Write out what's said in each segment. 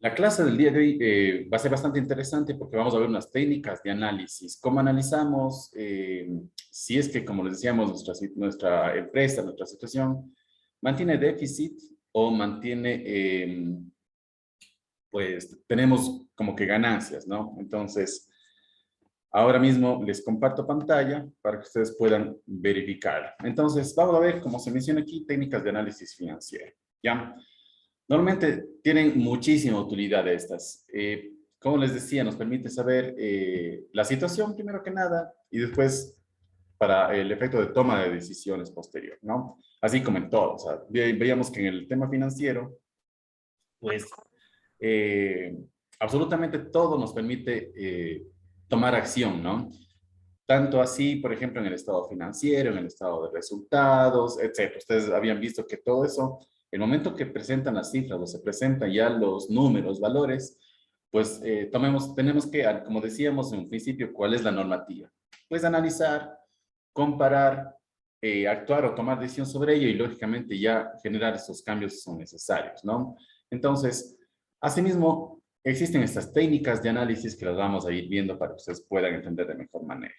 La clase del día de hoy va a ser bastante interesante porque vamos a ver unas técnicas de análisis. ¿Cómo analizamos si es que, como les decíamos, nuestra empresa, nuestra situación, mantiene déficit o mantiene, pues, tenemos como que ganancias, ¿no? Entonces, ahora mismo les comparto pantalla para que ustedes puedan verificar. Entonces, vamos a ver, como se menciona aquí, técnicas de análisis financiero, ¿ya? Normalmente tienen muchísima utilidad estas. Como les decía, nos permite saber la situación primero que nada y después para el efecto de toma de decisiones posterior, ¿no? Así como en todo. O sea, veíamos que en el tema financiero, pues eh, absolutamente todo nos permite tomar acción, ¿no? Tanto así, por ejemplo, en el estado financiero, en el estado de resultados, etcétera. Ustedes habían visto que todo eso, el momento que presentan las cifras o se presentan ya los números, valores, pues tenemos que, como decíamos en un principio, ¿cuál es la normativa? Pues analizar, comparar, actuar o tomar decisión sobre ello y lógicamente ya generar esos cambios si son necesarios, ¿no? Entonces, asimismo, existen estas técnicas de análisis que las vamos a ir viendo para que ustedes puedan entender de mejor manera.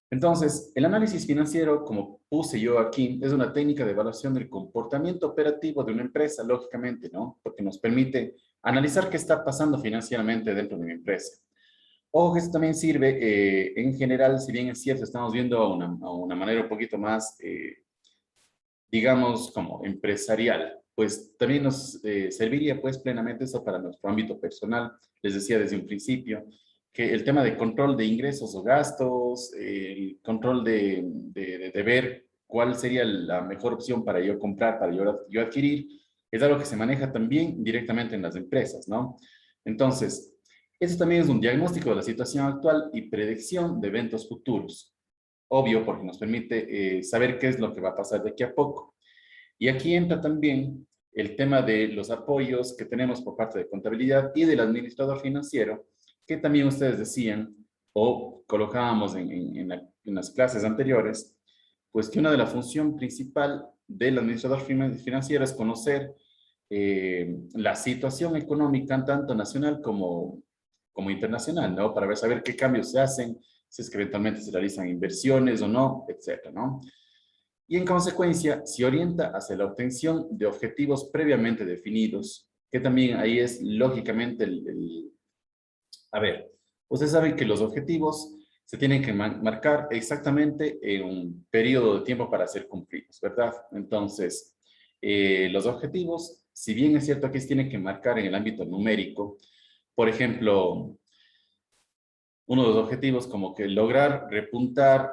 Entonces, el análisis financiero, como puse yo aquí, es una técnica de evaluación del comportamiento operativo de una empresa, lógicamente, ¿no? Porque nos permite analizar qué está pasando financieramente dentro de una empresa. Ojo que esto también sirve, en general, si bien es cierto, estamos viendo a una manera un poquito más, digamos, como empresarial, pues también nos serviría pues plenamente eso para nuestro ámbito personal. Les decía desde un principio que el tema de control de ingresos o gastos, el control de ver cuál sería la mejor opción para yo comprar, para yo adquirir, es algo que se maneja también directamente en las empresas, ¿no? Entonces, eso también es un diagnóstico de la situación actual y predicción de eventos futuros. Obvio, porque nos permite saber qué es lo que va a pasar de aquí a poco. Y aquí entra también el tema de los apoyos que tenemos por parte de contabilidad y del administrador financiero, que también ustedes decían o colocábamos en las clases anteriores, pues que una de las funciones principal del administrador financiero es conocer la situación económica tanto nacional como internacional, ¿no? Para ver, saber qué cambios se hacen, si es que eventualmente se realizan inversiones o no, etcétera, ¿no? Y en consecuencia se orienta hacia la obtención de objetivos previamente definidos, que también ahí es lógicamente a ver, ustedes saben que los objetivos se tienen que marcar exactamente en un periodo de tiempo para ser cumplidos, ¿verdad? Entonces, los objetivos, si bien es cierto que se tienen que marcar en el ámbito numérico, por ejemplo, uno de los objetivos como que lograr repuntar,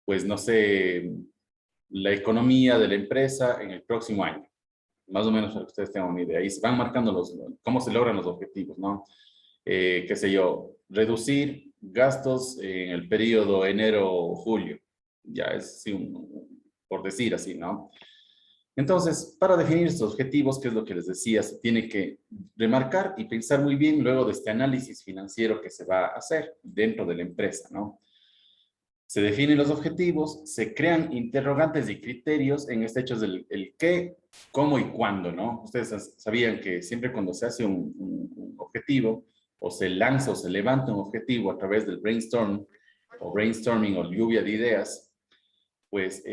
pues no sé, la economía de la empresa en el próximo año. Más o menos para que ustedes tengan una idea. Y se van marcando cómo se logran los objetivos, ¿no? Qué sé yo, reducir gastos en el periodo enero-julio. Ya es así por decir así, ¿no? Entonces, para definir estos objetivos, que es lo que les decía, se tiene que remarcar y pensar muy bien luego de este análisis financiero que se va a hacer dentro de la empresa, ¿no? Se definen los objetivos, se crean interrogantes y criterios en este hecho del el qué, cómo y cuándo, ¿no? Ustedes sabían que siempre cuando se hace un objetivo, o se lanza o se levanta un objetivo a través del brainstorming o lluvia de ideas, pues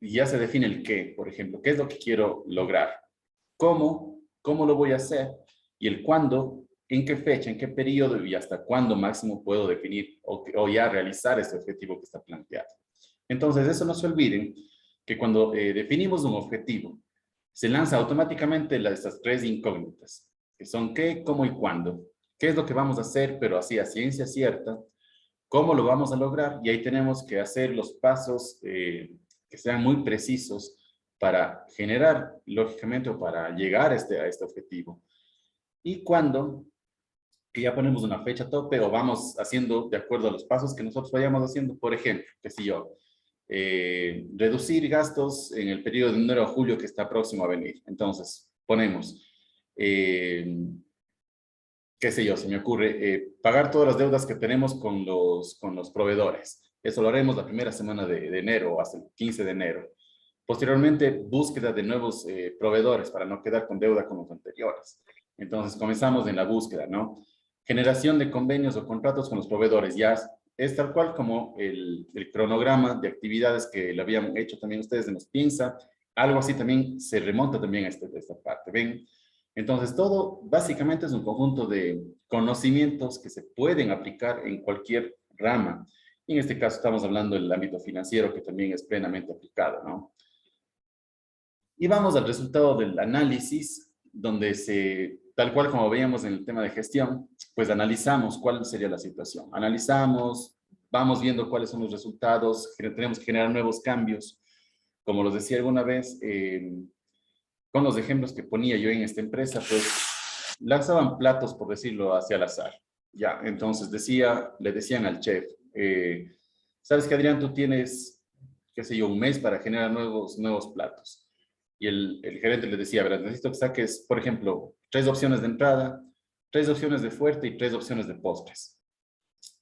ya se define el qué, por ejemplo, qué es lo que quiero lograr, cómo lo voy a hacer y el cuándo, en qué fecha, en qué periodo y hasta cuándo máximo puedo definir o ya realizar este objetivo que está planteado. Entonces, eso no se olviden que cuando definimos un objetivo, se lanza automáticamente estas tres incógnitas, que son qué, cómo y cuándo. ¿Qué es lo que vamos a hacer, pero así a ciencia cierta? ¿Cómo lo vamos a lograr? Y ahí tenemos que hacer los pasos que sean muy precisos para generar, lógicamente, o para llegar a este objetivo. Y cuando que ya ponemos una fecha tope o vamos haciendo de acuerdo a los pasos que nosotros vayamos haciendo, por ejemplo, qué sé yo, reducir gastos en el periodo de enero a julio que está próximo a venir. Entonces, ponemos, qué sé yo, se me ocurre, pagar todas las deudas que tenemos con los proveedores. Eso lo haremos la primera semana de enero o hasta el 15 de enero. Posteriormente, búsqueda de nuevos proveedores para no quedar con deuda con los anteriores. Entonces, comenzamos en la búsqueda, ¿no? Generación de convenios o contratos con los proveedores. Ya es tal cual como el cronograma de actividades que le habían hecho también ustedes en los Piensa. Algo así también se remonta también a esta parte, ¿ven? Entonces, todo básicamente es un conjunto de conocimientos que se pueden aplicar en cualquier rama. Y en este caso estamos hablando del ámbito financiero, que también es plenamente aplicado, ¿no? Y vamos al resultado del análisis, donde tal cual como veíamos en el tema de gestión, pues analizamos cuál sería la situación. Analizamos, vamos viendo cuáles son los resultados, tenemos que generar nuevos cambios. Como los decía alguna vez, con los ejemplos que ponía yo en esta empresa, pues lanzaban platos, por decirlo, hacia el azar. Ya, entonces le decían al chef, ¿sabes qué, Adrián? Tú tienes, qué sé yo, un mes para generar nuevos platos. Y el gerente le decía, ¿verdad? Necesito que saques, por ejemplo, 3 opciones de entrada, 3 opciones de fuerte y 3 opciones de postres.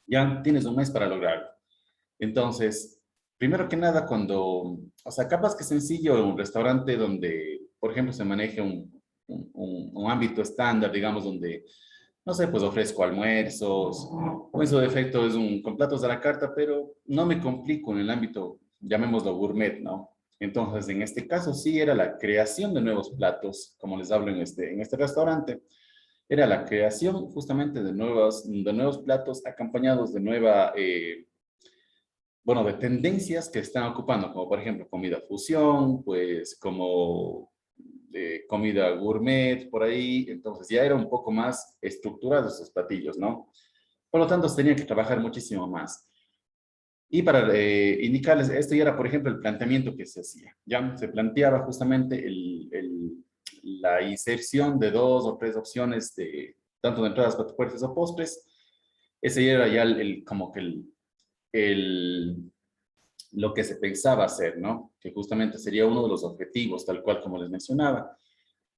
Ya tienes un mes para lograrlo. Entonces, primero que nada, o sea, capaz que sencillo en un restaurante donde, por ejemplo, se maneje un ámbito estándar, digamos, donde, no sé, pues ofrezco almuerzos, o en su defecto es con platos de la carta, pero no me complico en el ámbito, llamémoslo gourmet, ¿no? Entonces, en este caso sí era la creación de nuevos platos, como les hablo en este restaurante, era la creación justamente de nuevos platos acompañados de bueno, de tendencias que están ocupando, como por ejemplo comida fusión, pues como comida gourmet por ahí, entonces ya era un poco más estructurados esos platillos, ¿no? Por lo tanto, se tenía que trabajar muchísimo más. Y para indicarles, esto ya era, por ejemplo, el planteamiento que se hacía, ¿ya? Se planteaba justamente la inserción de 2 o 3 opciones tanto de entradas, platos fuertes o postres. Ese ya era ya como que el, lo que se pensaba hacer, ¿no? Que justamente sería uno de los objetivos, tal cual como les mencionaba.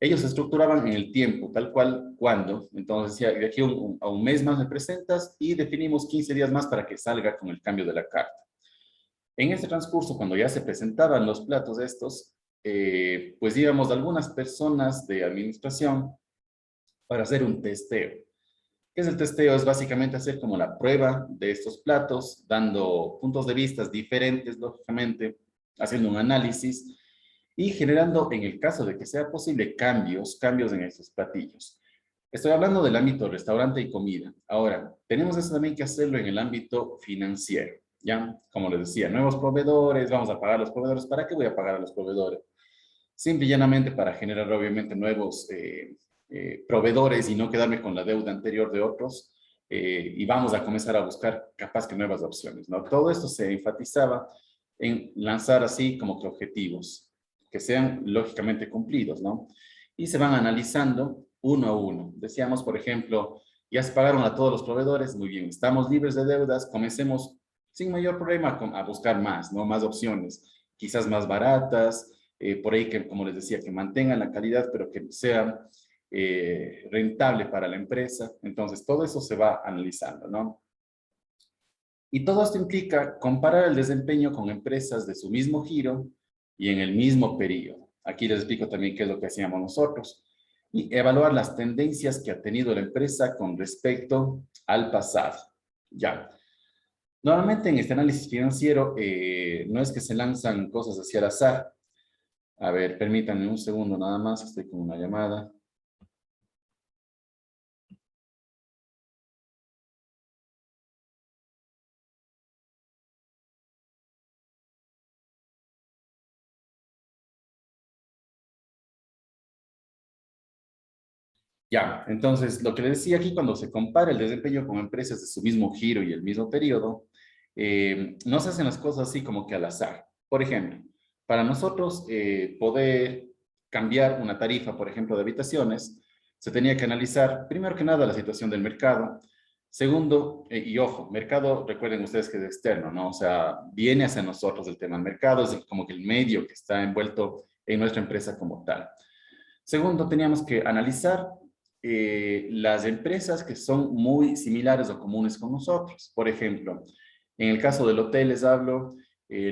Ellos se estructuraban en el tiempo, tal cual, cuándo. Entonces, decía, de aquí a un mes más me presentas y definimos 15 días más para que salga con el cambio de la carta. En este transcurso, cuando ya se presentaban los platos estos, pues íbamos a algunas personas de administración para hacer un testeo. ¿Qué es el testeo? Es básicamente hacer como la prueba de estos platos, dando puntos de vista diferentes, lógicamente, haciendo un análisis y generando, en el caso de que sea posible, cambios en esos platillos. Estoy hablando del ámbito restaurante y comida. Ahora, tenemos eso también que hacerlo en el ámbito financiero, ¿ya? Como les decía, nuevos proveedores, vamos a pagar a los proveedores. ¿Para qué voy a pagar a los proveedores? Simple y llanamente para generar, obviamente, nuevos proveedores y no quedarme con la deuda anterior de otros. Y vamos a comenzar a buscar capaz que nuevas opciones, ¿no? Todo esto se enfatizaba en lanzar así como que objetivos que sean lógicamente cumplidos, ¿no? Y se van analizando uno a uno. Decíamos, por ejemplo, ya se pagaron a todos los proveedores, muy bien, estamos libres de deudas, comencemos sin mayor problema a buscar más, ¿no? Más opciones, quizás más baratas, por ahí que, como les decía, que mantengan la calidad, pero que sea rentable para la empresa. Entonces, todo eso se va analizando, ¿no? Y todo esto implica comparar el desempeño con empresas de su mismo giro y en el mismo periodo. Aquí les explico también qué es lo que hacíamos nosotros. Y evaluar las tendencias que ha tenido la empresa con respecto al pasado. Ya. Normalmente en este análisis financiero no es que se lanzan cosas hacia el azar. A ver, permítanme un segundo nada más, estoy con una llamada. Ya, entonces lo que le decía aquí, cuando se compara el desempeño con empresas de su mismo giro y el mismo periodo, no se hacen las cosas así como que al azar. Por ejemplo, para nosotros poder cambiar una tarifa, por ejemplo, de habitaciones, se tenía que analizar, primero que nada, la situación del mercado. Segundo, y ojo, mercado, recuerden ustedes que es externo, ¿no? O sea, viene hacia nosotros el tema del mercado, es como que el medio que está envuelto en nuestra empresa como tal. Segundo, teníamos que analizar las empresas que son muy similares o comunes con nosotros. Por ejemplo, en el caso del hotel les hablo,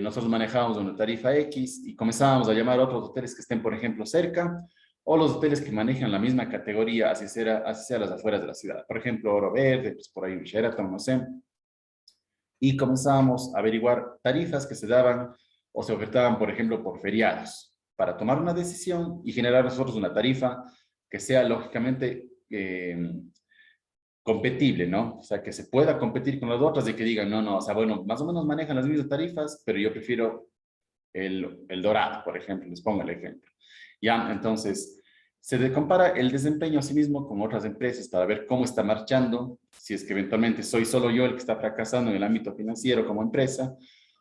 nosotros manejábamos una tarifa X y comenzábamos a llamar a otros hoteles que estén, por ejemplo, cerca, o los hoteles que manejan la misma categoría, así sea a las afueras de la ciudad. Por ejemplo, Oro Verde, pues por ahí un Sheraton, no sé. Y comenzábamos a averiguar tarifas que se daban o se ofertaban, por ejemplo, por feriados, para tomar una decisión y generar nosotros una tarifa que sea lógicamente competible, ¿no? O sea, que se pueda competir con las otras y que digan, no, no, o sea, bueno, más o menos manejan las mismas tarifas, pero yo prefiero el dorado, por ejemplo, les pongo el ejemplo. Ya, entonces, compara el desempeño a sí mismo con otras empresas para ver cómo está marchando, si es que eventualmente soy solo yo el que está fracasando en el ámbito financiero como empresa,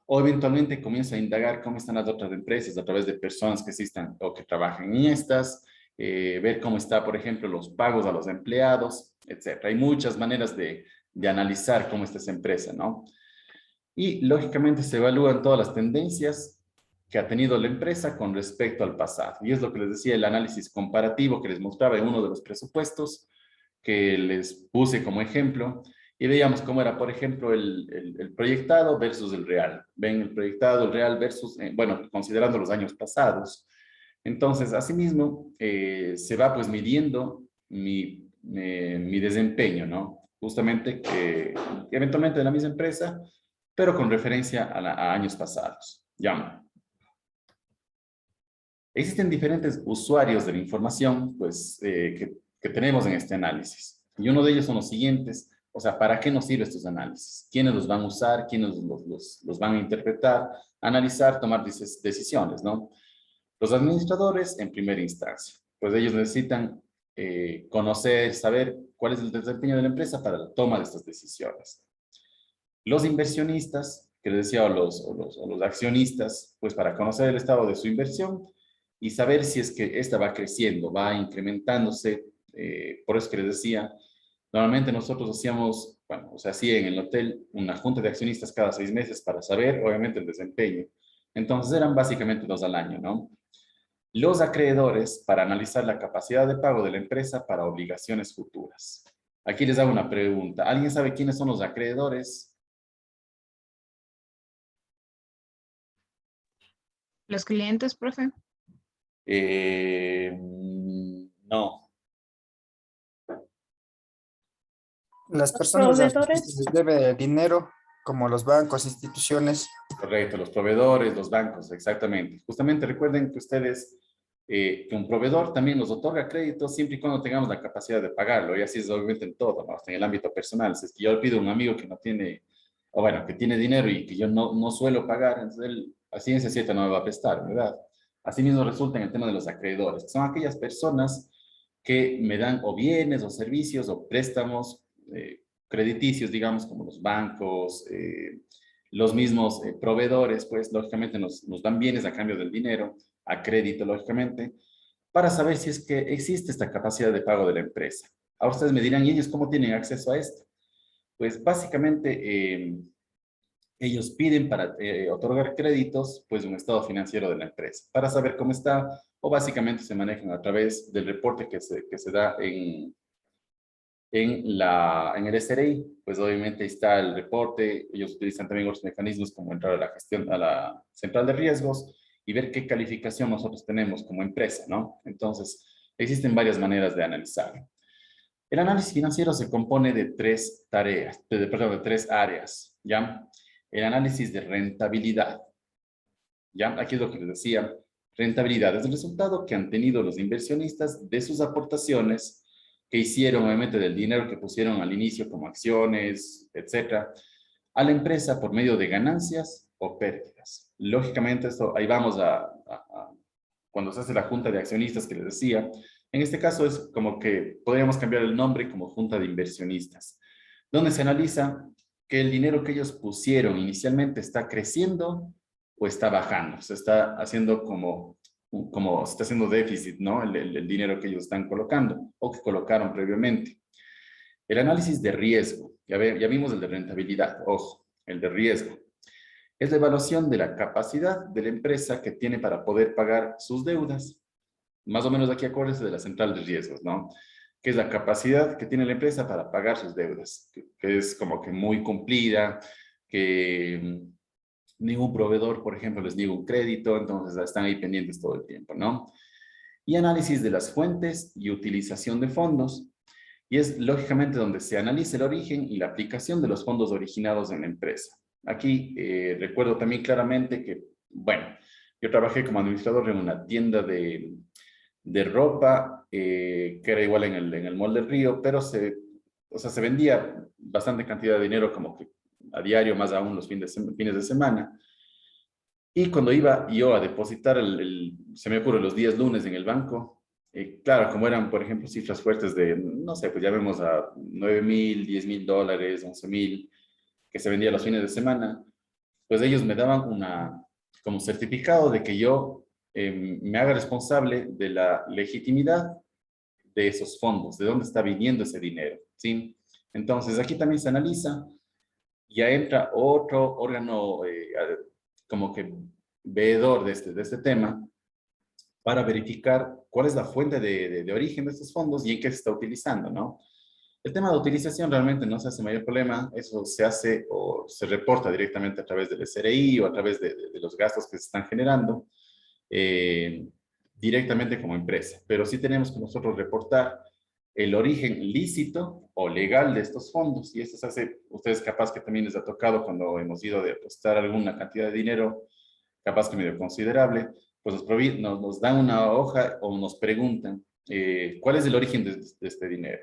o eventualmente comienzo a indagar cómo están las otras empresas a través de personas que existan o que trabajen en estas, ver cómo está, por ejemplo, los pagos a los empleados, etcétera. Hay muchas maneras de analizar cómo está esa empresa, ¿no? Y lógicamente se evalúan todas las tendencias que ha tenido la empresa con respecto al pasado. Y es lo que les decía, el análisis comparativo que les mostraba en uno de los presupuestos que les puse como ejemplo. Y veíamos cómo era, por ejemplo, el proyectado versus el real. Ven el proyectado, el real versus, bueno, considerando los años pasados. Entonces, asimismo, se va pues midiendo mi desempeño, ¿no? Justamente eventualmente de la misma empresa, pero con referencia a años pasados. Ya. Existen diferentes usuarios de la información pues, que tenemos en este análisis. Y uno de ellos son los siguientes. O sea, ¿para qué nos sirven estos análisis? ¿Quiénes los van a usar? ¿Quiénes los van a interpretar? Analizar, tomar decisiones, ¿no? Los administradores en primera instancia. Pues ellos necesitan conocer, saber cuál es el desempeño de la empresa para la toma de estas decisiones. Los inversionistas, que les decía, o los accionistas, pues para conocer el estado de su inversión y saber si es que esta va creciendo, va incrementándose. Por eso que les decía, normalmente nosotros hacíamos, bueno, o sea, hacía en el hotel una junta de accionistas cada 6 meses para saber, obviamente, el desempeño. Entonces eran básicamente 2 al año, ¿no? Los acreedores para analizar la capacidad de pago de la empresa para obligaciones futuras. Aquí les hago una pregunta. ¿Alguien sabe quiénes son los acreedores? Los clientes, profe. No, Las Los personas a las que se proveedores. les debe dinero, como los bancos, instituciones. correcto, los proveedores, los bancos, exactamente. Justamente recuerden que ustedes, que un proveedor también nos otorga crédito siempre y cuando tengamos la capacidad de pagarlo, y así es obviamente en todo, ¿no? Hasta en el ámbito personal. Si es que yo le pido a un amigo que no tiene, o bueno, que tiene dinero y que yo no suelo pagar, entonces él a ciencia cierta no me va a prestar, ¿verdad? Asimismo resulta en el tema de los acreedores, que son aquellas personas que me dan o bienes o servicios o préstamos crediticios, digamos, como los bancos, los mismos proveedores, pues lógicamente nos dan bienes a cambio del dinero, a crédito, lógicamente, para saber si es que existe esta capacidad de pago de la empresa. Ahora ustedes me dirán, ¿y ellos cómo tienen acceso a esto? Pues básicamente ellos piden para otorgar créditos, pues un estado financiero de la empresa, para saber cómo está, o básicamente se manejan a través del reporte que se da en el SRI, pues obviamente está el reporte, ellos utilizan también otros mecanismos como entrar a la gestión, a la central de riesgos y ver qué calificación nosotros tenemos como empresa, ¿no? Entonces, existen varias maneras de analizarlo. El análisis financiero se compone de 3 tareas, perdón, de 3 áreas, ¿ya? El análisis de rentabilidad, ¿ya? Aquí es lo que les decía, rentabilidad es el resultado que han tenido los inversionistas de sus aportaciones que hicieron, obviamente, del dinero que pusieron al inicio como acciones, etcétera, a la empresa por medio de ganancias o pérdidas. Lógicamente, esto, ahí vamos cuando se hace la junta de accionistas que les decía, en este caso es como que podríamos cambiar el nombre como junta de inversionistas, donde se analiza que el dinero que ellos pusieron inicialmente está creciendo o está bajando, se está haciendo se está haciendo déficit, ¿no? El dinero que ellos están colocando o que colocaron previamente. El análisis de riesgo, ya vimos el de rentabilidad, ojo, el de riesgo. Es la evaluación de la capacidad de la empresa que tiene para poder pagar sus deudas. Más o menos aquí acuérdense de la central de riesgos, ¿no? Que es la capacidad que tiene la empresa para pagar sus deudas, que es como que muy cumplida, que Ningún proveedor, por ejemplo, les niega un crédito, entonces están ahí pendientes todo el tiempo, ¿no? Y análisis de las fuentes y utilización de fondos. Y es lógicamente donde se analiza el origen y la aplicación de los fondos originados en la empresa. Aquí recuerdo también claramente que, bueno, yo trabajé como administrador en una tienda de ropa, que era igual en el Mall del Río, pero o sea, se vendía bastante cantidad de dinero como que a diario, más aún los fines de semana. Y cuando iba yo a depositar, se me ocurre, los días lunes en el banco, claro, como eran, por ejemplo, cifras fuertes de, no sé, pues ya vemos a 9,000, 10,000 dólares, 11,000, que se vendía los fines de semana, pues ellos me daban como certificado de que yo me haga responsable de la legitimidad de esos fondos, de dónde está viniendo ese dinero, ¿sí? Entonces, aquí también se analiza, ya entra otro órgano como que veedor de este tema para verificar cuál es la fuente de origen de estos fondos y en qué se está utilizando, ¿no? El tema de utilización realmente no se hace mayor problema, eso se hace o se reporta directamente a través del SRI o a través de los gastos que se están generando directamente como empresa, pero sí tenemos que nosotros reportar el origen lícito o legal de estos fondos y esto se hace, ustedes capaz que también les ha tocado cuando hemos ido a depositar alguna cantidad de dinero, capaz que medio considerable, pues nos dan una hoja o nos preguntan cuál es el origen de este dinero.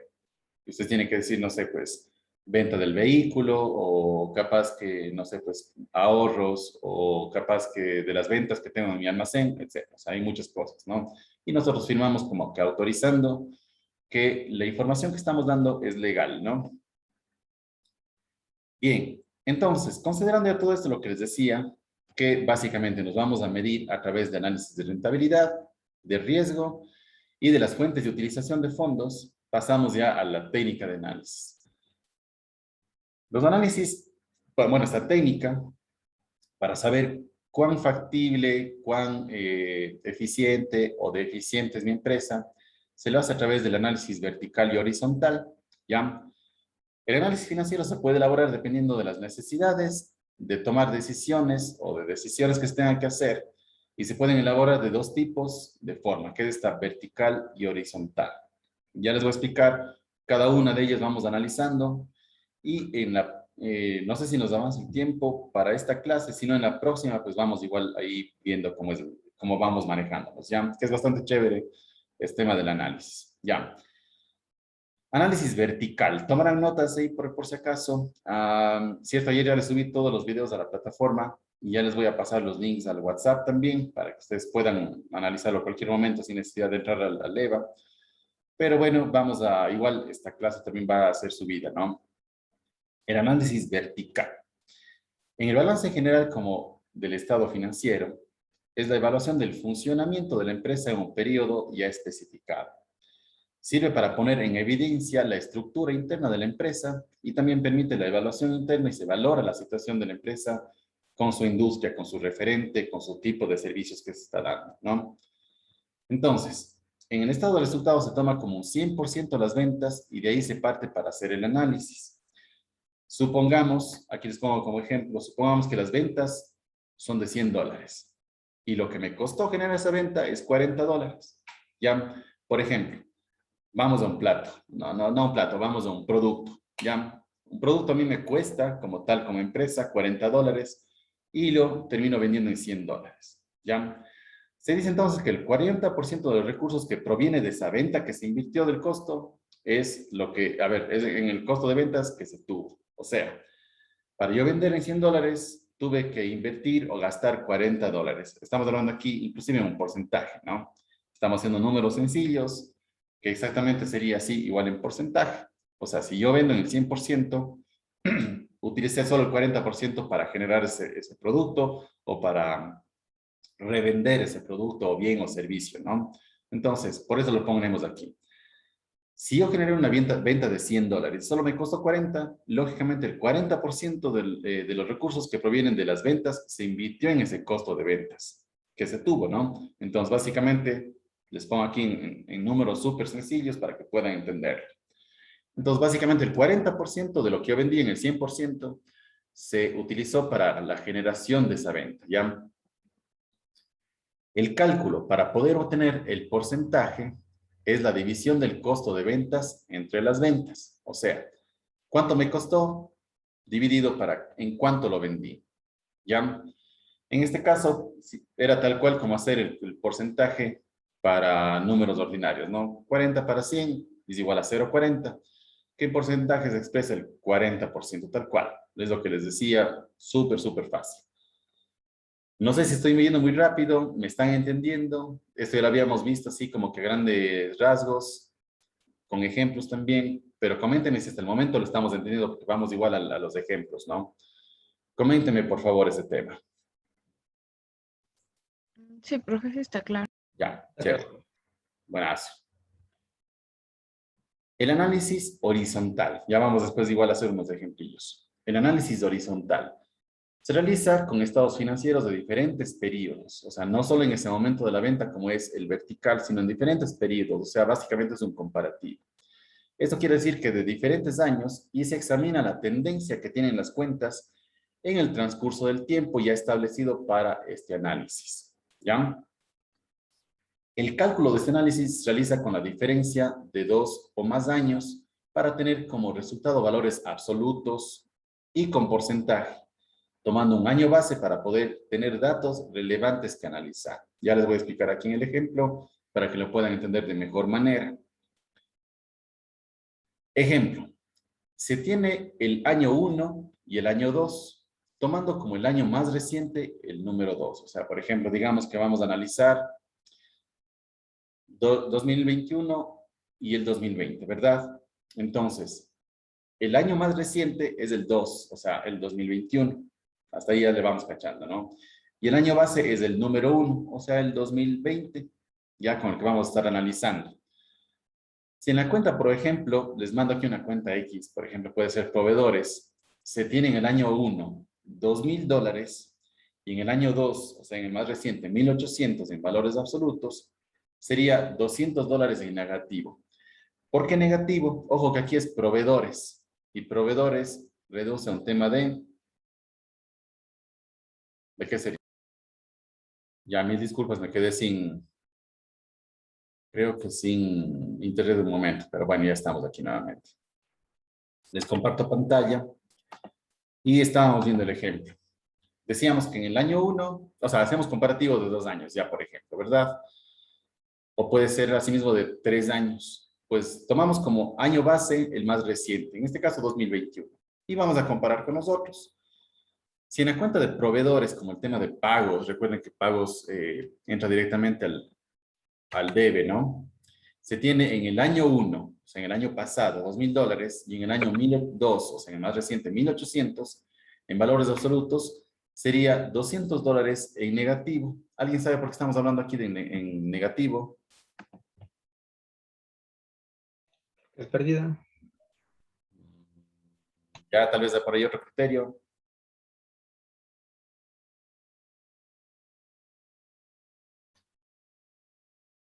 Y ustedes tienen que decir, no sé, pues, venta del vehículo o capaz que, no sé, pues, ahorros o capaz que de las ventas que tengo en mi almacén, etc. O sea, hay muchas cosas, ¿no? Y nosotros firmamos como que autorizando que la información que estamos dando es legal, ¿no? Bien, entonces, considerando ya todo esto lo que les decía, que básicamente nos vamos a medir a través de análisis de rentabilidad, de riesgo y de las fuentes de utilización de fondos, pasamos ya a la técnica de análisis. Los análisis, bueno, esta técnica, para saber cuán factible, cuán eficiente o deficiente es mi empresa, se lo hace a través del análisis vertical y horizontal, ¿ya? El análisis financiero se puede elaborar dependiendo de las necesidades, de tomar decisiones o de decisiones que se tengan que hacer, y se pueden elaborar de dos tipos de forma, que es esta vertical y horizontal. Ya les voy a explicar cada una de ellas, vamos analizando, y no sé si nos damos el tiempo para esta clase, sino en la próxima, pues vamos igual ahí viendo cómo vamos manejándonos, ¿ya? Que es bastante chévere este tema del análisis, ¿ya? Análisis vertical. Tomarán notas ahí por si acaso. Cierto, ayer ya les subí todos los videos a la plataforma y ya les voy a pasar los links al WhatsApp también para que ustedes puedan analizarlo a cualquier momento sin necesidad de entrar al EVA. Pero bueno, igual esta clase también va a ser subida, ¿no? El análisis vertical. En el balance general como del estado financiero, es la evaluación del funcionamiento de la empresa en un periodo ya especificado. Sirve para poner en evidencia la estructura interna de la empresa y también permite la evaluación interna y se valora la situación de la empresa con su industria, con su referente, con su tipo de servicios que se está dando, ¿no? Entonces, en el estado de resultados se toma como un 100% las ventas y de ahí se parte para hacer el análisis. Supongamos, aquí les pongo como ejemplo, supongamos que las ventas son de 100 dólares y lo que me costó generar esa venta es 40 dólares. Ya, por ejemplo, vamos a un plato, no un plato, vamos a un producto, ¿ya? Un producto a mí me cuesta, como tal, como empresa, 40 dólares y lo termino vendiendo en 100 dólares, ¿ya? Se dice entonces que el 40% de los recursos que proviene de esa venta que se invirtió del costo es lo que, a ver, es en el costo de ventas que se tuvo. O sea, para yo vender en 100 dólares, tuve que invertir o gastar 40 dólares. Estamos hablando aquí inclusive en un porcentaje, ¿no? Estamos haciendo números sencillos, que exactamente sería así, igual en porcentaje. O sea, si yo vendo en el 100%, utilicé solo el 40% para generar ese producto o para revender ese producto o bien o servicio, ¿no? Entonces, por eso lo ponemos aquí. Si yo generé una venta de 100 dólares, solo me costó 40, lógicamente el 40% de los recursos que provienen de las ventas se invirtió en ese costo de ventas que se tuvo, ¿no? Entonces, básicamente, les pongo aquí en números súper sencillos para que puedan entender. Entonces, básicamente, el 40% de lo que yo vendí en el 100% se utilizó para la generación de esa venta, ¿ya? El cálculo para poder obtener el porcentaje es la división del costo de ventas entre las ventas. O sea, ¿cuánto me costó? Dividido en cuánto lo vendí, ¿ya? En este caso, era tal cual como hacer el porcentaje para números ordinarios, ¿no? 40 para 100 es igual a 0,40. ¿Qué porcentaje se expresa? El 40%, tal cual. Es lo que les decía, súper, súper fácil. No sé si estoy yendo muy rápido, ¿me están entendiendo? Esto ya lo habíamos visto así como que grandes rasgos, con ejemplos también, pero coméntenme si hasta el momento lo estamos entendiendo, porque vamos igual a los ejemplos, ¿no? Coméntenme, por favor, ese tema. Sí, profe, sí está claro. Ya, chévere. Buenazo. El análisis horizontal. Ya vamos después igual a hacer unos ejemplillos. El análisis horizontal se realiza con estados financieros de diferentes periodos. O sea, no solo en ese momento de la venta como es el vertical, sino en diferentes periodos. O sea, básicamente es un comparativo. Esto quiere decir que de diferentes años y se examina la tendencia que tienen las cuentas en el transcurso del tiempo ya establecido para este análisis. ¿Ya? El cálculo de este análisis se realiza con la diferencia de 2 o más años para tener como resultado valores absolutos y con porcentaje, tomando un año base para poder tener datos relevantes que analizar. Ya les voy a explicar aquí en el ejemplo para que lo puedan entender de mejor manera. Ejemplo, se tiene el año 1 y el año 2, tomando como el año más reciente el número 2. O sea, por ejemplo, digamos que vamos a analizar 2021 y el 2020, ¿verdad? Entonces, el año más reciente es el 2, o sea, el 2021. Hasta ahí ya le vamos cachando, ¿no? Y el año base es el número 1, o sea, el 2020, ya con el que vamos a estar analizando. Si en la cuenta, por ejemplo, les mando aquí una cuenta X, por ejemplo, puede ser proveedores, se tiene en el año 1, $2,000, y en el año 2, o sea, en el más reciente, 1,800 en valores absolutos, sería $200 en negativo. ¿Por qué negativo? Ojo que aquí es proveedores, y proveedores reduce a un tema ¿de qué sería? Ya, mil disculpas, me quedé creo que sin internet de un momento, pero bueno, ya estamos aquí nuevamente. Les comparto pantalla y estábamos viendo el ejemplo. Decíamos que en el año 1, o sea, hacemos comparativos de 2 años, ya por ejemplo, ¿verdad? O puede ser asimismo de 3 años. Pues tomamos como año base el más reciente, en este caso 2021, y vamos a comparar con nosotros. Si en la cuenta de proveedores, como el tema de pagos, recuerden que pagos entra directamente al debe, ¿no? Se tiene en el año 1, o sea, en el año pasado, $2,000, y en el año 1002, o sea, en el más reciente, 1,800, en valores absolutos, sería $200 en negativo. ¿Alguien sabe por qué estamos hablando aquí en negativo? Es perdida. Ya tal vez de por ahí otro criterio.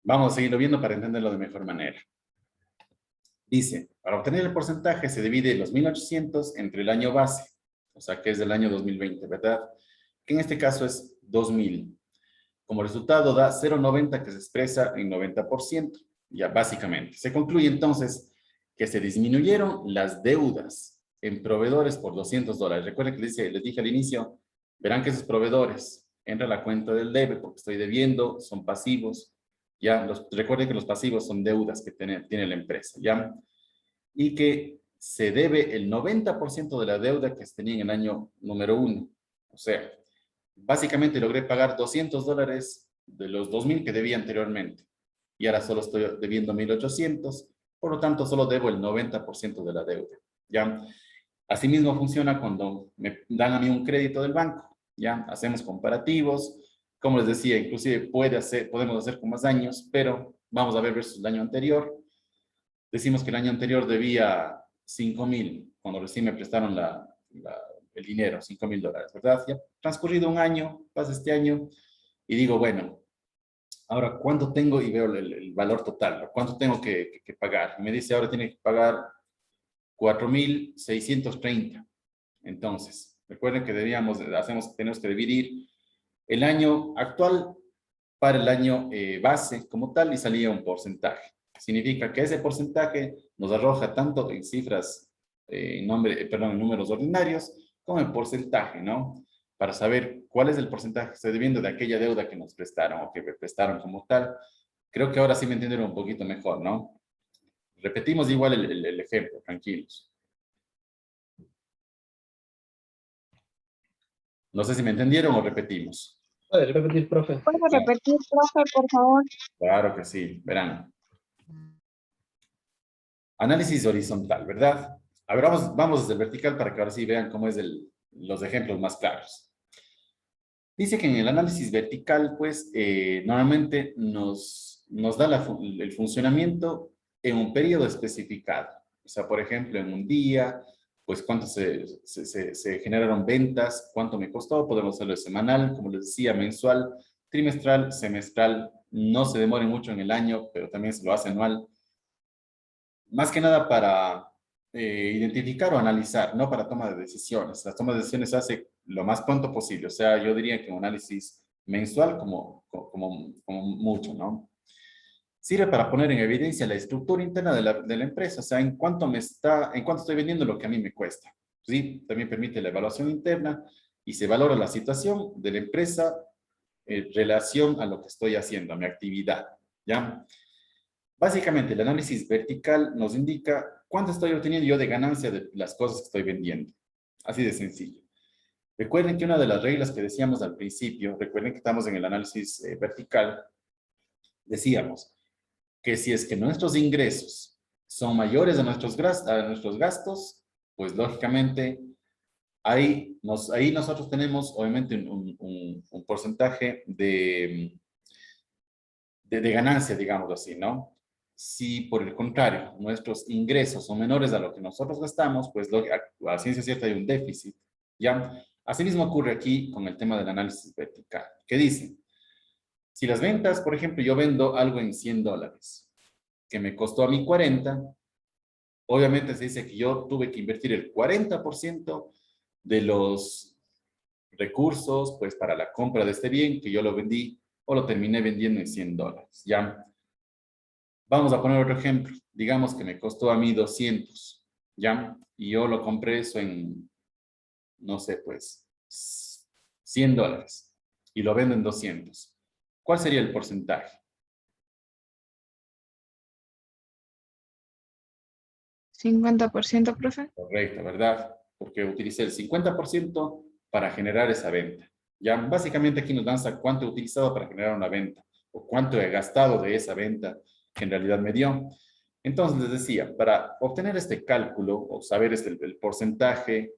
Vamos a seguirlo viendo para entenderlo de mejor manera. Dice, para obtener el porcentaje se divide los 1,800 entre el año base, o sea que es del año 2020, ¿verdad? Que en este caso es 2,000. Como resultado da 0,90 que se expresa en 90%, ya básicamente. Se concluye entonces que se disminuyeron las deudas en proveedores por $200. Recuerden que les dije al inicio, verán que esos proveedores entra a la cuenta del debe porque estoy debiendo, son pasivos. Ya, recuerden que los pasivos son deudas que tiene la empresa, ¿ya? Y que se debe el 90% de la deuda que se tenía en el año número 1. O sea, básicamente logré pagar $200 de los 2,000 que debía anteriormente. Y ahora solo estoy debiendo 1,800, por lo tanto solo debo el 90% de la deuda, ¿ya? Asimismo funciona cuando me dan a mí un crédito del banco, ¿ya? Hacemos comparativos, como les decía, inclusive podemos hacer con más años, pero vamos a ver versus el año anterior. Decimos que el año anterior debía 5,000, cuando recién me prestaron el dinero, $5,000, ¿verdad? Ya transcurrido un año, pasa este año, y digo, bueno, ahora, ¿cuánto tengo? Y veo el valor total, ¿cuánto tengo que pagar? Y me dice, ahora tiene que pagar 4,630. Entonces, Recuerden que tenemos que dividir el año actual para el año base como tal y salía un porcentaje. Significa que ese porcentaje nos arroja tanto en cifras, en números ordinarios, como en porcentaje, ¿no? Para saber cuál es el porcentaje que estoy debiendo de aquella deuda que nos prestaron o que me prestaron como tal. Creo que ahora sí me entendieron un poquito mejor, ¿no? Repetimos igual el ejemplo, tranquilos. No sé si me entendieron o repetimos. ¿Puede repetir, profe? ¿Puede repetir, profe, por favor? Claro que sí, verán. Análisis horizontal, ¿verdad? A ver, vamos desde el vertical para que ahora sí vean cómo es los ejemplos más claros. Dice que en el análisis vertical, pues, normalmente nos da el funcionamiento en un periodo especificado. O sea, por ejemplo, en un día, pues, cuánto se generaron ventas, cuánto me costó, podemos hacerlo semanal, como les decía, mensual, trimestral, semestral, no se demore mucho en el año, pero también se lo hace anual. Más que nada para identificar o analizar, no para toma de decisiones. Las tomas de decisiones se hace lo más pronto posible. O sea, yo diría que un análisis mensual como mucho, ¿no? Sirve para poner en evidencia la estructura interna de la empresa, o sea, en cuánto estoy vendiendo lo que a mí me cuesta. ¿Sí? También permite la evaluación interna y se valora la situación de la empresa en relación a lo que estoy haciendo, a mi actividad. ¿Ya? Básicamente, el análisis vertical nos indica cuánto estoy obteniendo yo de ganancia de las cosas que estoy vendiendo. Así de sencillo. Recuerden que una de las reglas que decíamos al principio, recuerden que estamos en el análisis vertical, decíamos que si es que nuestros ingresos son mayores a nuestros gastos, pues lógicamente ahí nosotros tenemos obviamente un porcentaje de ganancia, digamos así, ¿no? Si por el contrario nuestros ingresos son menores a lo que nosotros gastamos, pues a ciencia cierta hay un déficit, ¿ya? Asimismo ocurre aquí con el tema del análisis vertical. ¿Qué dice? Si las ventas, por ejemplo, yo vendo algo en $100, que me costó a mí 40, obviamente se dice que yo tuve que invertir el 40% de los recursos, pues para la compra de este bien, que yo lo vendí o lo terminé vendiendo en $100, ¿ya? Vamos a poner otro ejemplo. Digamos que me costó a mí 200, ¿ya? Y yo lo compré eso en, no sé, pues, $100 y lo vendo en 200. ¿Cuál sería el porcentaje? 50%, profe. Correcto, ¿verdad? Porque utilicé el 50% para generar esa venta. Ya, básicamente aquí nos danza cuánto he utilizado para generar una venta o cuánto he gastado de esa venta que en realidad me dio. Entonces les decía, para obtener este cálculo o saber el porcentaje,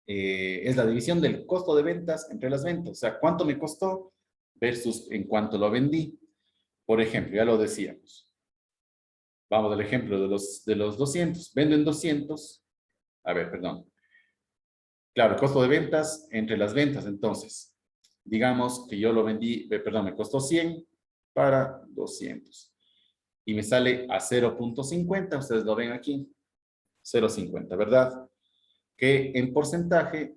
es la división del costo de ventas entre las ventas. O sea, cuánto me costó versus en cuánto lo vendí. Por ejemplo, ya lo decíamos. Vamos al ejemplo de los 200. Vendo en 200. A ver, perdón. Claro, el costo de ventas entre las ventas. Entonces, digamos que yo lo vendí, perdón, me costó 100 para 200. Y me sale a 0.50. Ustedes lo ven aquí. 0.50, ¿verdad? Que en porcentaje,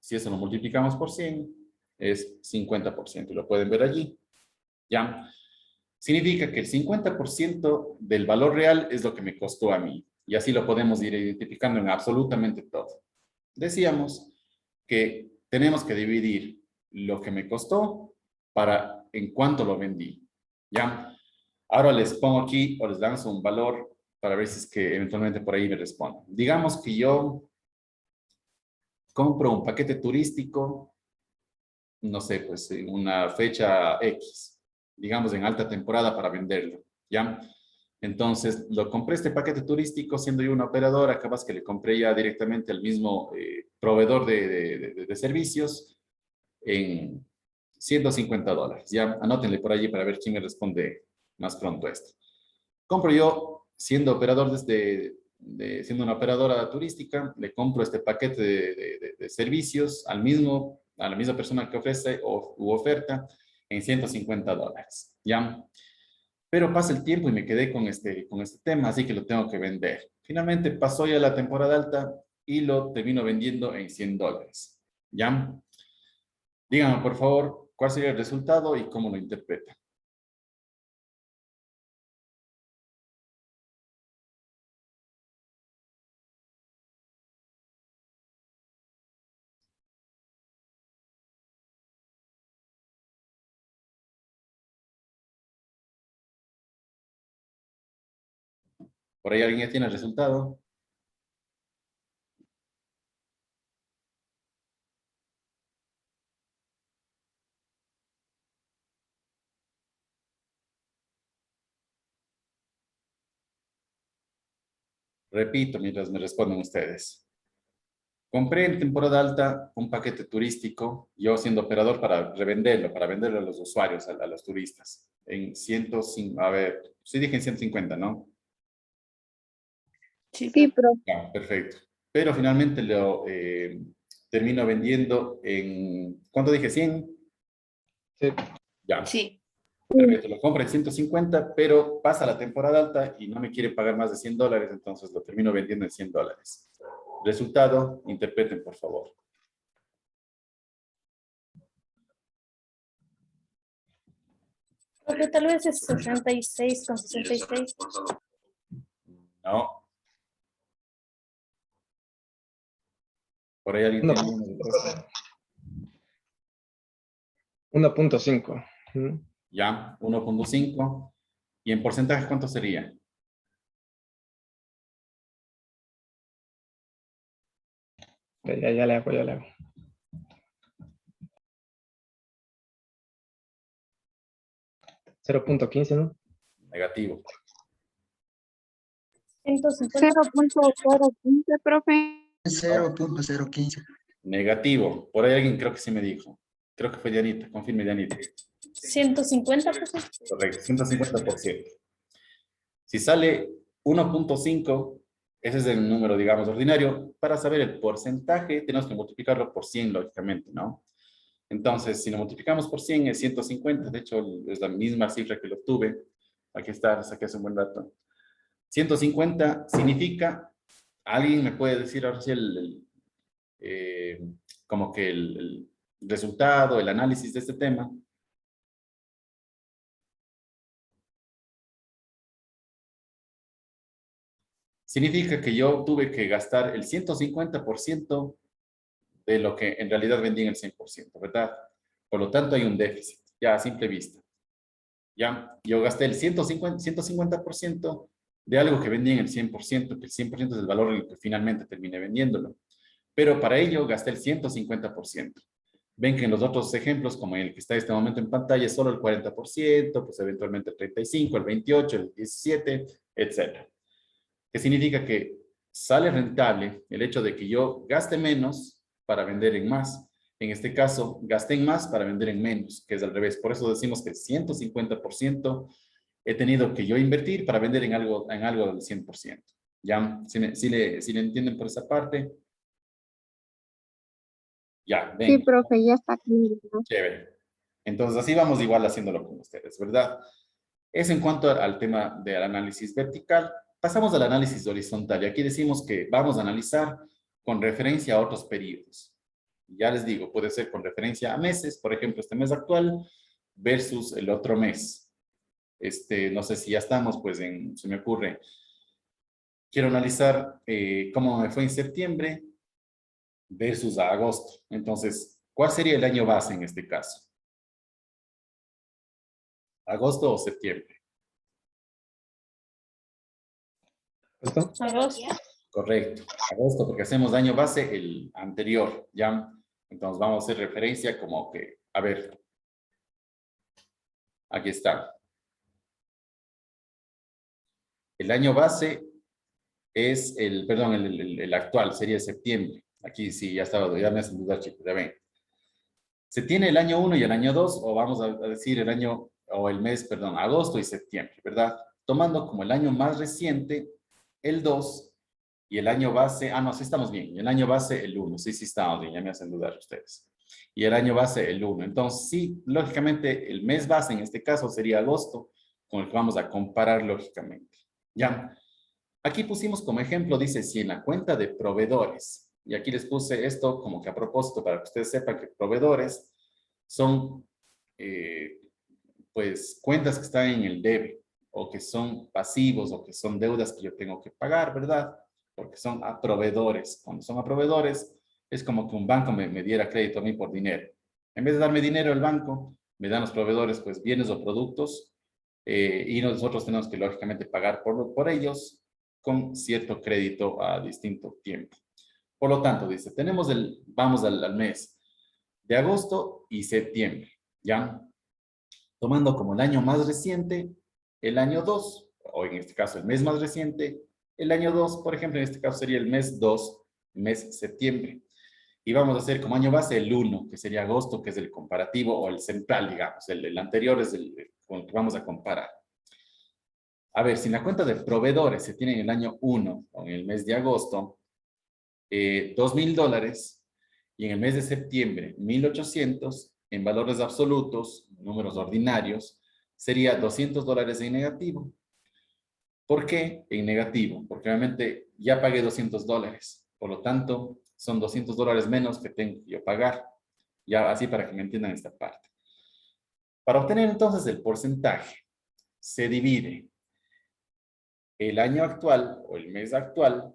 si eso lo multiplicamos por 100, es 50%. Lo pueden ver allí. ¿Ya? Significa que el 50% del valor real es lo que me costó a mí. Y así lo podemos ir identificando en absolutamente todo. Decíamos que tenemos que dividir lo que me costó para en cuánto lo vendí. ¿Ya? Ahora les pongo aquí o les lanzo un valor para ver si es que eventualmente por ahí me responden. Digamos que yo compro un paquete turístico, no sé, pues en una fecha X, digamos en alta temporada para venderlo, ¿ya? Entonces, lo compré este paquete turístico siendo yo una operadora, capaz que le compré ya directamente al mismo proveedor de servicios en $150, ¿ya? Anótenle por allí para ver quién me responde más pronto a esto. Compro yo, siendo operador siendo una operadora turística, le compro este paquete de servicios a la misma persona que ofrece u oferta en $150, ¿ya? Pero pasa el tiempo y me quedé con este tema, así que lo tengo que vender. Finalmente pasó ya la temporada alta y lo termino vendiendo en $100. ¿Ya? Díganme, por favor, cuál sería el resultado y cómo lo interpretan. ¿Por ahí alguien ya tiene el resultado? Repito mientras me responden ustedes. Compré en temporada alta un paquete turístico, yo siendo operador para revenderlo, para venderlo a los usuarios, a los turistas, en 105, a ver, sí dije en 150, ¿no? Sí, profe. Ya, perfecto. Pero finalmente lo termino vendiendo en, ¿cuánto dije? ¿100? Sí. Ya. Sí. Perfecto, lo compro en 150, pero pasa la temporada alta y no me quiere pagar más de $100, entonces lo termino vendiendo en $100. Resultado, interpreten, por favor. Porque tal vez es 66,66. No. Por ahí alguien No. tiene una respuesta. 1.5. ¿Mm? Ya, 1.5. ¿Y en porcentaje cuánto sería? Ya le hago, ya le hago. 0.15, ¿no? Negativo. 150. 0.015, profe. 0.015. Negativo. Por ahí alguien creo que sí me dijo. Creo que fue Dianita. Confirme, Dianita. 150, pues. Correcto, 150%. Si sale 1.5, ese es el número, digamos, ordinario. Para saber el porcentaje, tenemos que multiplicarlo por 100, lógicamente, ¿no? Entonces, si lo multiplicamos por 100 es 150. De hecho, es la misma cifra que lo obtuve. Aquí está, saqué hace un buen rato. 150 significa, ¿alguien me puede decir ahora sí como que el resultado, el análisis de este tema? Significa que yo tuve que gastar el 150% de lo que en realidad vendí en el 100%, ¿verdad? Por lo tanto, hay un déficit, ya a simple vista. Ya, yo gasté el 150% de algo que vendí en el 100%, que el 100% es el valor en el que finalmente terminé vendiéndolo. Pero para ello gasté el 150%. Ven que en los otros ejemplos, como en el que está en este momento en pantalla, es solo el 40%, pues eventualmente el 35%, el 28%, el 17%, etc. ¿Qué significa? Que sale rentable el hecho de que yo gaste menos para vender en más. En este caso, gasté en más para vender en menos, que es al revés. Por eso decimos que el 150% he tenido que yo invertir para vender en algo del 100%. ¿Ya? ¿Sí le entienden por esa parte? Ya, Sí, ven. profe, ya está claro, ¿no? Chévere. Entonces, así vamos igual haciéndolo con ustedes, ¿verdad? Es en cuanto al tema del análisis vertical. Pasamos al análisis horizontal y aquí decimos que vamos a analizar con referencia a otros periodos. Ya les digo, puede ser con referencia a meses, por ejemplo, este mes actual versus el otro mes. No sé si ya estamos, pues se me ocurre. Quiero analizar cómo me fue en septiembre versus a agosto. Entonces, ¿cuál sería el año base en este caso? ¿Agosto o septiembre? ¿Listo? Agosto. Correcto, agosto, porque hacemos año base el anterior, ¿ya? Entonces vamos a hacer referencia como que, a ver, aquí está. El año base es perdón, el actual, sería septiembre. Aquí sí, ya estaba, ya me hacen dudar, chicos, ya ven. Se tiene el año 1 y el año 2, o vamos a decir el año, o el mes, perdón, agosto y septiembre, ¿verdad? Tomando como el año más reciente, el 2, y el año base, no, sí estamos bien, el año base el 1, sí estamos bien, ya me hacen dudar ustedes. Y el año base el 1. Entonces, sí, lógicamente, el mes base en este caso sería agosto, con el que vamos a comparar lógicamente. ¿Ya? Aquí pusimos como ejemplo, dice, si en la cuenta de proveedores, y aquí les puse esto como que a propósito para que ustedes sepan que proveedores son, pues, cuentas que están en el debe, o que son pasivos, o que son deudas que yo tengo que pagar, ¿verdad? Porque son a proveedores. Cuando son a proveedores, es como que un banco me diera crédito a mí por dinero. En vez de darme dinero el banco, me dan los proveedores, pues, bienes o productos, y nosotros tenemos que, lógicamente, pagar por ellos con cierto crédito a distinto tiempo. Por lo tanto, dice, vamos al mes de agosto y septiembre, ¿ya? Tomando como el año más reciente, el año 2, o en este caso el mes más reciente, el año 2, por ejemplo, en este caso sería el mes 2, mes septiembre. Y vamos a hacer como año base el 1, que sería agosto, que es el comparativo, o el central, digamos. El anterior es con el que vamos a comparar. A ver, si en la cuenta de proveedores se tiene en el año 1, o en el mes de agosto, $2,000, y en el mes de septiembre, 1,800, en valores absolutos, números ordinarios, sería $200 en negativo. ¿Por qué en negativo? Porque obviamente ya pagué $200. Por lo tanto, son $200 menos que tengo que yo pagar. Ya así para que me entiendan esta parte. Para obtener entonces el porcentaje, se divide el año actual o el mes actual,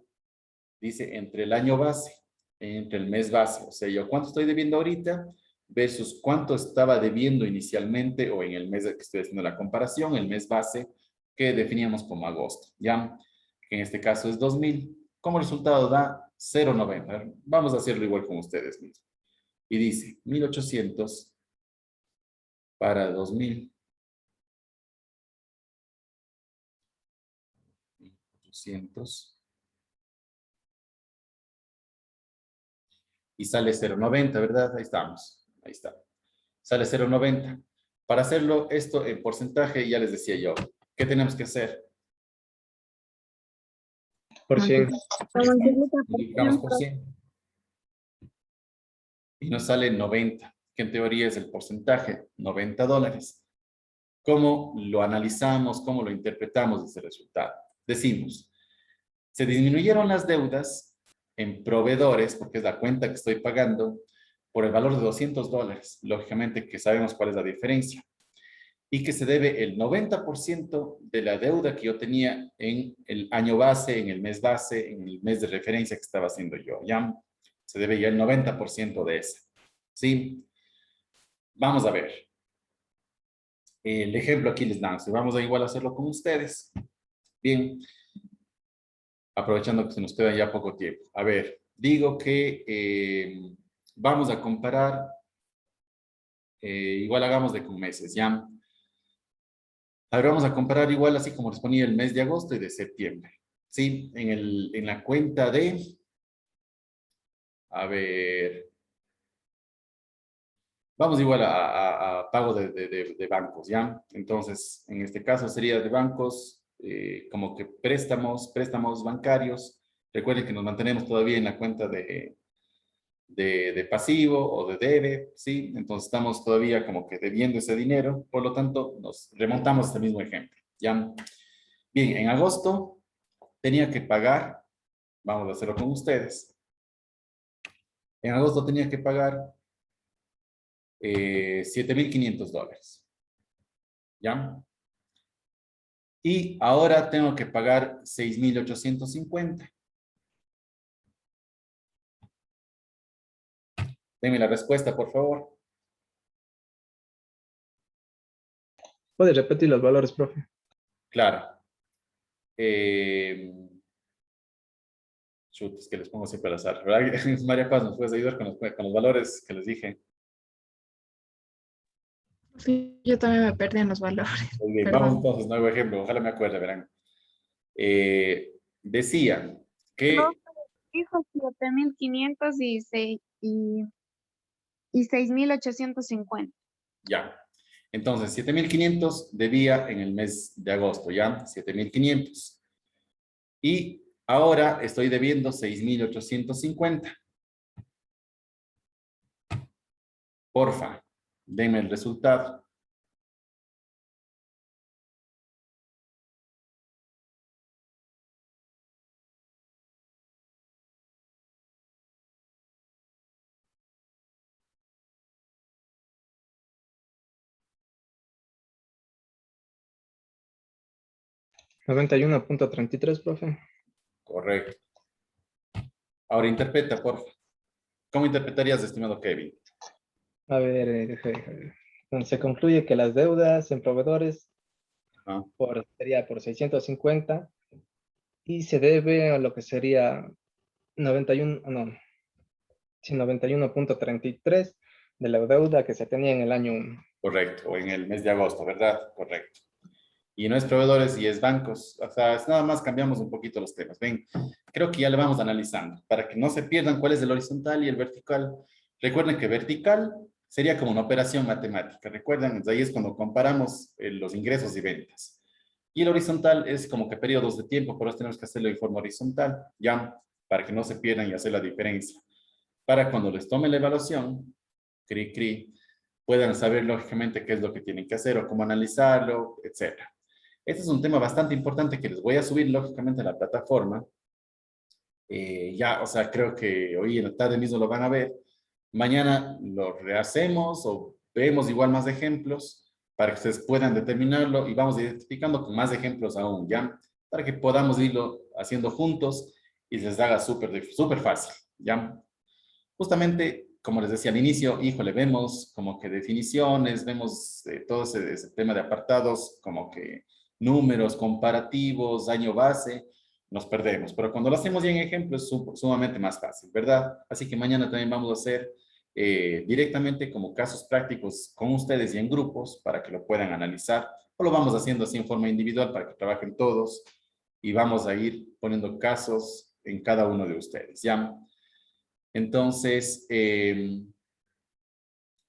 dice, entre el año base, entre el mes base. O sea, yo cuánto estoy debiendo ahorita versus cuánto estaba debiendo inicialmente o en el mes que estoy haciendo la comparación, el mes base que definíamos como agosto, ¿ya? Que en este caso es 2,000. Como resultado da 0,90. Vamos a hacerlo igual con ustedes mismos. Y dice 1,800 para 2,000. 1,800. Y sale 0,90, ¿verdad? Ahí estamos. Ahí está. Sale 0,90. Para hacerlo esto en porcentaje, ya les decía yo, ¿qué tenemos que hacer? Por 100. Multiplicamos por 100. Y nos sale 90, que en teoría es el porcentaje, $90. ¿Cómo lo analizamos? ¿Cómo lo interpretamos ese resultado? Decimos, se disminuyeron las deudas en proveedores, porque es la cuenta que estoy pagando, por el valor de $200. Lógicamente que sabemos cuál es la diferencia. Y que se debe el 90% de la deuda que yo tenía en el año base, en el mes base, en el mes de referencia que estaba haciendo yo. ¿Ya? Se debe ya el 90% de esa. ¿Sí? Vamos a ver. El ejemplo aquí les dan. Vamos a igual hacerlo con ustedes. Bien. Aprovechando que se nos queda ya poco tiempo. A ver, digo que vamos a comparar, igual hagamos de con meses, ¿ya? A ver, vamos a comparar igual así como les ponía el mes de agosto y de septiembre. ¿Sí? En la cuenta de, a ver, vamos igual a pago de bancos, ¿ya? Entonces, en este caso sería de bancos, como que préstamos bancarios. Recuerden que nos mantenemos todavía en la cuenta de pasivo o de debe, ¿sí? Entonces estamos todavía como que debiendo ese dinero, por lo tanto nos remontamos a este mismo ejemplo, ¿ya? Bien, en agosto tenía que pagar, vamos a hacerlo con ustedes, en agosto tenía que pagar $7,500, ¿ya? Y ahora tengo que pagar 6,850. Denme la respuesta, por favor. ¿Puede repetir los valores, profe? Claro. Es que les pongo siempre al azar. ¿Verdad? María Paz, ¿nos puedes ayudar con los valores que les dije? Sí, yo también me perdí en los valores. Muy bien, Perdón. vamos entonces, nuevo ejemplo. Ojalá me acuerde, verán. Decían No, que, dijo 7,500 y 6,850. ya. Entonces, 7,500 debía en el mes de agosto, ¿ya? 7,500. Y ahora estoy debiendo 6,850. Porfa, denme el resultado. 91.33, profe. Correcto. Ahora interpreta, por favor. ¿Cómo interpretarías, estimado Kevin? A ver, entonces se concluye que las deudas en proveedores Ajá. sería por 650 y se debe a lo que sería 91, no, sí, 91.33 de la deuda que se tenía en el año 1. Correcto, o en el mes de agosto, ¿verdad? Correcto. Y no es proveedores y es bancos. O sea, es nada más cambiamos un poquito los temas. Ven, creo que ya le vamos analizando para que no se pierdan cuál es el horizontal y el vertical. Recuerden que vertical sería como una operación matemática. Recuerden, ahí es cuando comparamos los ingresos y ventas. Y el horizontal es como que periodos de tiempo, por eso tenemos que hacerlo de forma horizontal, ya, para que no se pierdan y hacer la diferencia. Para cuando les tome la evaluación, puedan saber lógicamente qué es lo que tienen que hacer o cómo analizarlo, etc. Este es un tema bastante importante que les voy a subir lógicamente a la plataforma. Ya, o sea, creo que hoy en la tarde mismo lo van a ver. Mañana lo rehacemos o vemos igual más ejemplos para que ustedes puedan determinarlo y vamos identificando con más ejemplos aún, ¿ya? Para que podamos irlo haciendo juntos y les haga súper fácil, ¿ya? Justamente, como les decía al inicio, híjole, vemos como que definiciones, vemos todo ese tema de apartados, como que números, comparativos, año base, nos perdemos. Pero cuando lo hacemos ya en ejemplo es sumamente más fácil, ¿verdad? Así que mañana también vamos a hacer directamente como casos prácticos con ustedes y en grupos para que lo puedan analizar. O lo vamos haciendo así en forma individual para que trabajen todos y vamos a ir poniendo casos en cada uno de ustedes, ¿ya? Entonces,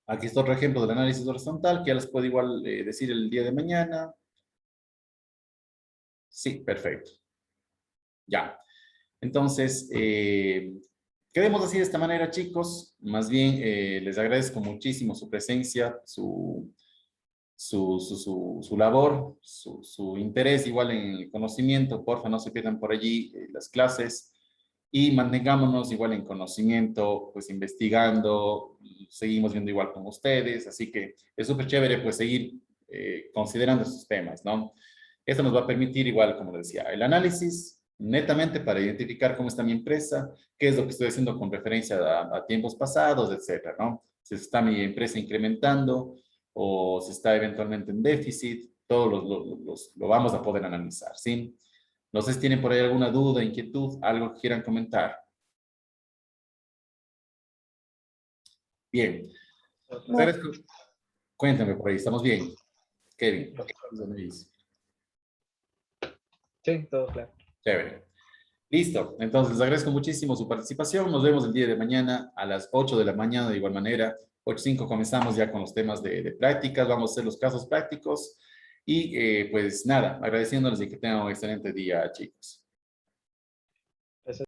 aquí está otro ejemplo del análisis horizontal que ya les puedo igual decir el día de mañana. Sí, perfecto. Ya. Entonces, queremos así de esta manera, chicos. Más bien, les agradezco muchísimo su presencia, su labor, su interés igual en el conocimiento. Porfa, no se pierdan por allí las clases. Y mantengámonos igual en conocimiento, pues investigando, seguimos viendo igual con ustedes, así que es súper chévere pues seguir considerando estos temas, ¿no? Esto nos va a permitir igual, como decía, el análisis netamente para identificar cómo está mi empresa, qué es lo que estoy haciendo con referencia a tiempos pasados, etcétera, ¿no? Si está mi empresa incrementando o si está eventualmente en déficit, todo lo vamos a poder analizar, ¿sí? No sé si tienen por ahí alguna duda, inquietud, algo que quieran comentar. Bien. Cuéntame por ahí, ¿estamos bien? Kevin. Sí, todo claro. Chévere. Listo. Entonces, les agradezco muchísimo su participación. Nos vemos el día de mañana a las 8 de la mañana de igual manera. 8:05 comenzamos ya con los temas de prácticas. Vamos a hacer los casos prácticos. Y pues nada, agradeciéndoles y que tengan un excelente día, chicos.